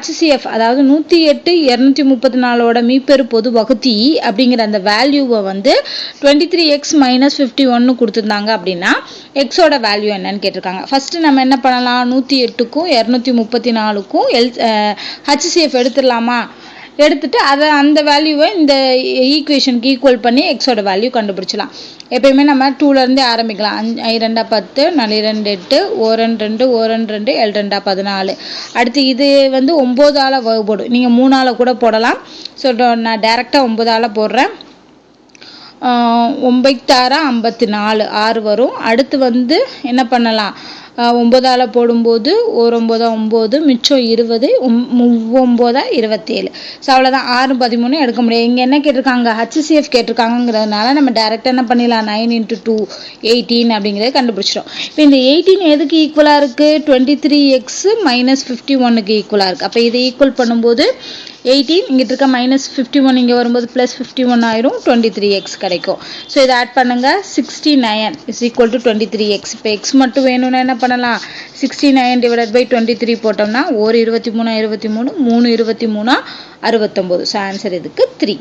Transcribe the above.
HCF அதாவது 108 234ஓட மீப்பெரு பொது வகுத்தி அப்படிங்கிற அந்த வேல்யூவை வந்து 23x - 51 கொடுத்துருந்தாங்க அப்படின்னா எக்ஸோட வேல்யூ என்னன்னு கேட்டிருக்காங்க. ஃபர்ஸ்ட் நம்ம என்ன பண்ணலாம், 108க்கும் 234க்கும் HCF எடுத்துடலாமா? எடுத்துட்டு அதை அந்த வேல்யூவை இந்த ஈக்குவேஷனுக்கு ஈக்குவல் பண்ணி எக்ஸோட வேல்யூ கண்டுபிடிச்சலாம். எப்பயுமே நம்ம 2லேருந்தே ஆரம்பிக்கலாம். 5 2 10 4 2 8 1 2 1 2 7 2 14. அடுத்து இது வந்து 9ஆல் வகுப்படும். நீங்கள் 3ஆல் கூட போடலாம். ஸோ நான் டைரெக்டாக 9ஆல் போடுறேன். 9 6 54 6 வரும். அடுத்து வந்து என்ன பண்ணலாம், 9ஆல் போடும்போது 1 9 9 மிச்சம் 20 9 27. ஸோ அவ்வளோதான். 6 13 எடுக்க முடியாது. இங்கே என்ன கேட்டிருக்காங்க, HCF கேட்டிருக்காங்கிறதுனால நம்ம டேரெக்டாக என்ன பண்ணிடலாம், 9 × 2 18 அப்படிங்கிறத கண்டுபிடிச்சிடும். இப்போ இந்த 18 எதுக்கு ஈக்குவலாக இருக்குது, 23x - 51க்கு ஈக்குவலாக இருக்குது. அப்போ இதை ஈக்குவல் பண்ணும்போது 18 இங்கிட்ட இருக்க -51 இங்கே வரும்போது +51 ஆயிரும், 23x கிடைக்கும். ஸோ இதை ஆட் பண்ணுங்க, 69 = 23x. இப்போ எக்ஸ் மட்டும் வேணும்னா என்ன பண்ணலாம், 69 / 23 போட்டோம்னா 1 23 23 3 23 69. ஸோ ஆன்சர் இதுக்கு 3.